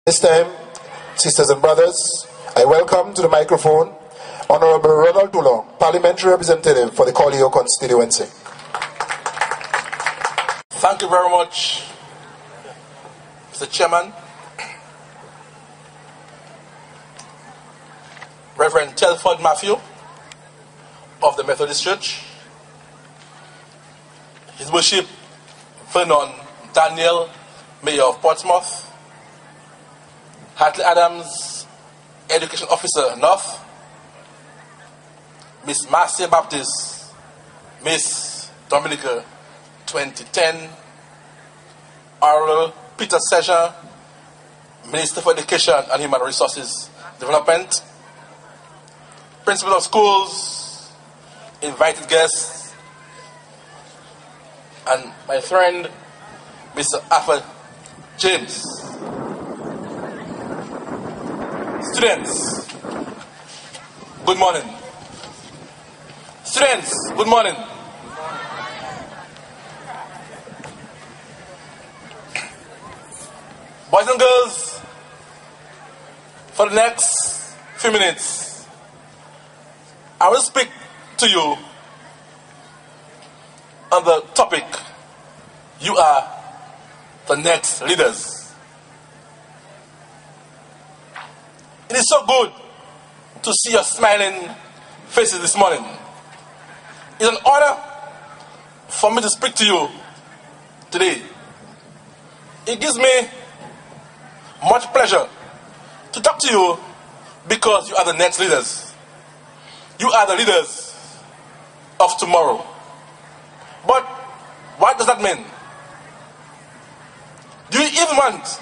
This time, sisters and brothers, I welcome to the microphone Honorable Ronald Toulon, Parliamentary Representative for the Colihaut Constituency. Thank you very much, Mr. Chairman. Reverend Telford Matthew of the Methodist Church, His Worship Vernon Daniel, Mayor of Portsmouth, Hartley Adams, Education Officer North, Miss Marcia Baptist, Miss Dominica 2010, Parl Peter Seja, Minister for Education and Human Resources Development, Principal of Schools, invited guests, and my friend, Mr. Arthur James. Students, good morning. Students, good morning. Boys and girls, for the next few minutes, I will speak to you on the topic, you are the next leaders. It is so good to see your smiling faces this morning. It's an honor for me to speak to you today. It gives me much pleasure to talk to you because you are the next leaders. You are the leaders of tomorrow. But what does that mean? Do you even want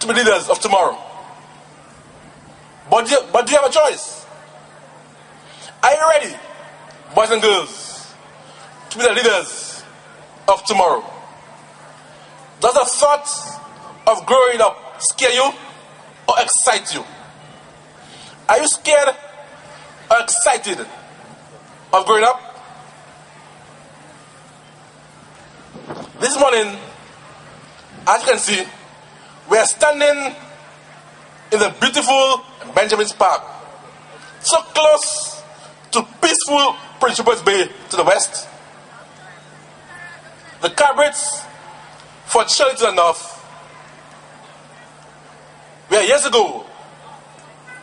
to be leaders of tomorrow? But do you have a choice? Are you ready, boys and girls, to be the leaders of tomorrow? Does the thought of growing up scare you or excite you? Are you scared or excited of growing up? This morning, as you can see, we are standing in the beautiful Benjamin's Park, so close to peaceful Prince Rupert's Bay to the west, the Cabrits for Shirley to the north, where years ago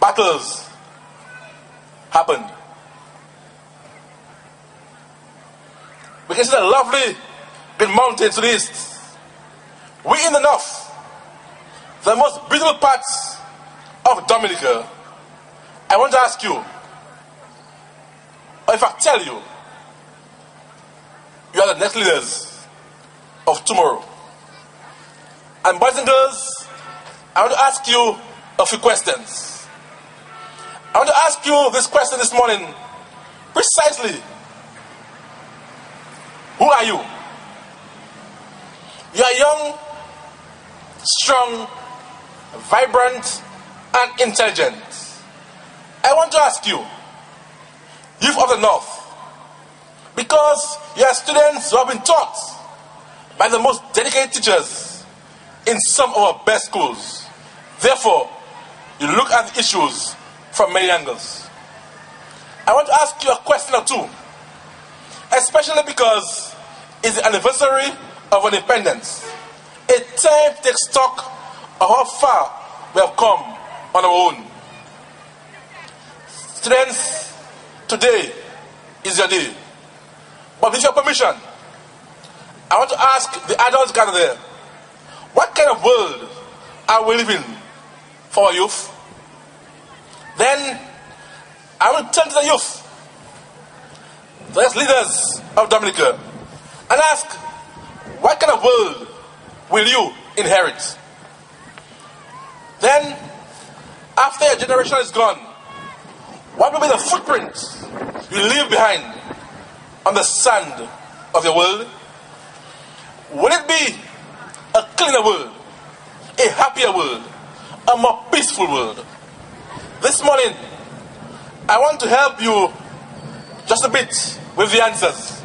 battles happened. We can see the lovely Green Mountains to the east. We in the north, the most beautiful parts of Dominica. I want to ask you, or if I tell you, you are the next leaders of tomorrow. And boys and girls, I want to ask you a few questions. I want to ask you this question this morning, precisely. Who are you? You are young, strong, vibrant, and intelligent. I want to ask you, youth of the North, because you are students who have been taught by the most dedicated teachers in some of our best schools. Therefore, you look at the issues from many angles. I want to ask you a question or two, especially because it's the anniversary of independence. A time to take stock of how far we have come on our own. Students, today is your day. But with your permission, I want to ask the adults gathered there, what kind of world are we living for our youth? Then I will turn to the youth, the next leaders of Dominica, and ask, what kind of world will you inherit? Then, after your generation is gone, what will be the footprint you leave behind on the sand of your world? Will it be a cleaner world, a happier world, a more peaceful world? This morning, I want to help you just a bit with the answers.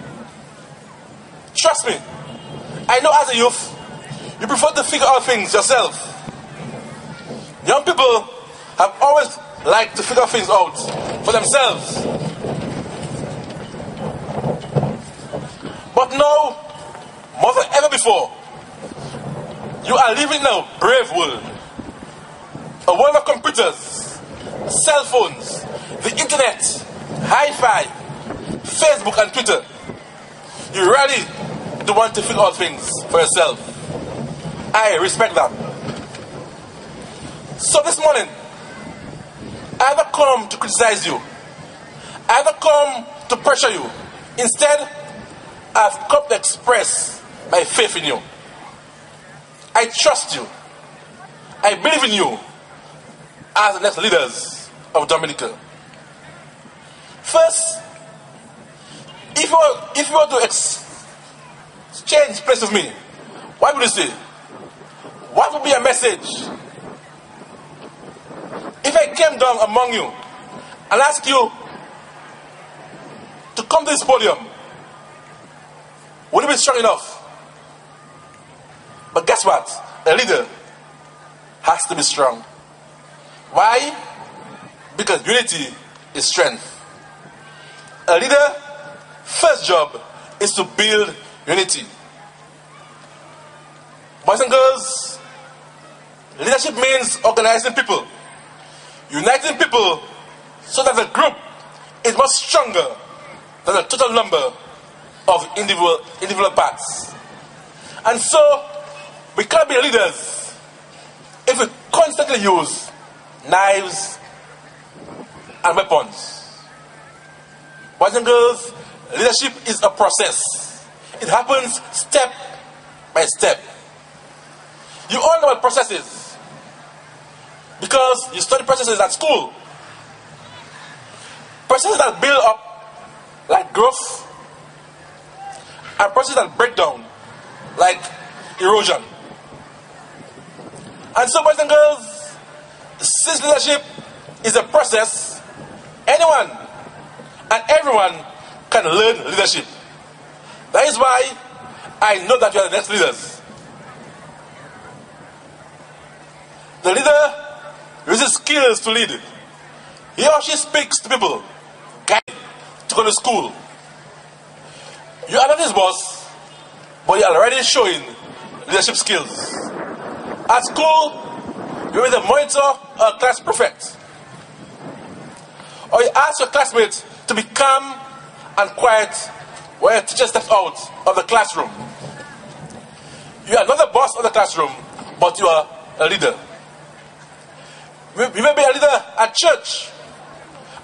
Trust me, I know as a youth, you prefer to figure out things yourself. always like to figure things out for themselves. But now, more than ever before, you are living in a brave world. A world of computers, cell phones, the internet, hi-fi, Facebook and Twitter. You really do want to figure out things for yourself. I respect that. So this morning, I haven't come to criticize you. I haven't come to pressure you. Instead, I've come to express my faith in you. I trust you. I believe in you as the next leaders of Dominica. First, if you were to exchange place with me, what would you say? What would be a message? If I came down among you and asked you to come to this podium, would it be strong enough? But guess what? A leader has to be strong. Why? Because unity is strength. A leader's first job is to build unity. Boys and girls, leadership means organizing people, uniting people so that the group is much stronger than the total number of individual parts. And so, we can't be leaders if we constantly use knives and weapons. Boys and girls, leadership is a process. It happens step by step. You all know what processes because you study processes at school. Processes that build up like growth and processes that break down like erosion. And so, boys and girls, since leadership is a process, anyone and everyone can learn leadership. That is why I know that you are the next leaders. The leader uses skills to lead. He or she speaks to people, guide to go to school. You are not his boss, but you are already showing leadership skills. At school, you are the monitor or class prefect. Or you ask your classmates to be calm and quiet when a teacher steps out of the classroom. You are not the boss of the classroom, but you are a leader. You may be a leader at church,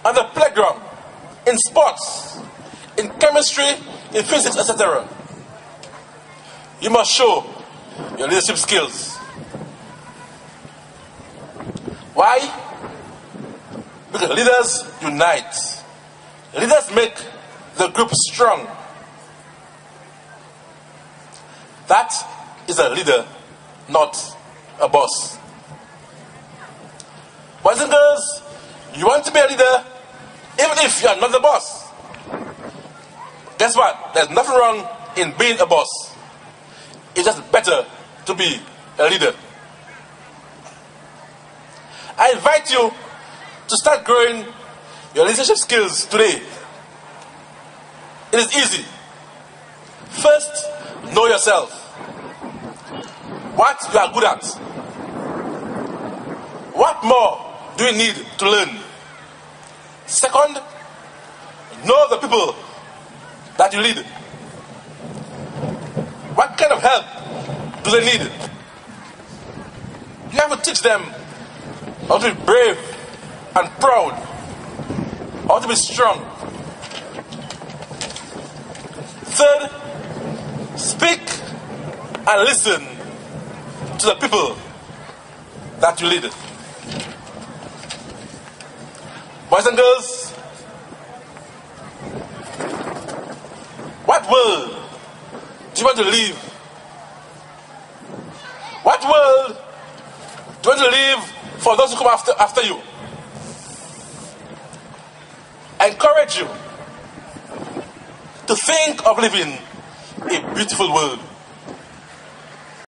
on the playground, in sports, in chemistry, in physics, etc. You must show your leadership skills. Why? Because leaders unite. Leaders make the group strong. That is a leader, not a boss. Boys and girls, you want to be a leader even if you are not the boss. Guess what? There's nothing wrong in being a boss. It's just better to be a leader. I invite you to start growing your leadership skills today. It is easy. First, know yourself. What you are good at. What more do you need to learn? Second, know the people that you lead. What kind of help do they need? You have to teach them how to be brave and proud, how to be strong. Third, speak and listen to the people that you lead. Boys and girls, what world do you want to live? What world do you want to live for those who come after you? I encourage you to think of living a beautiful world.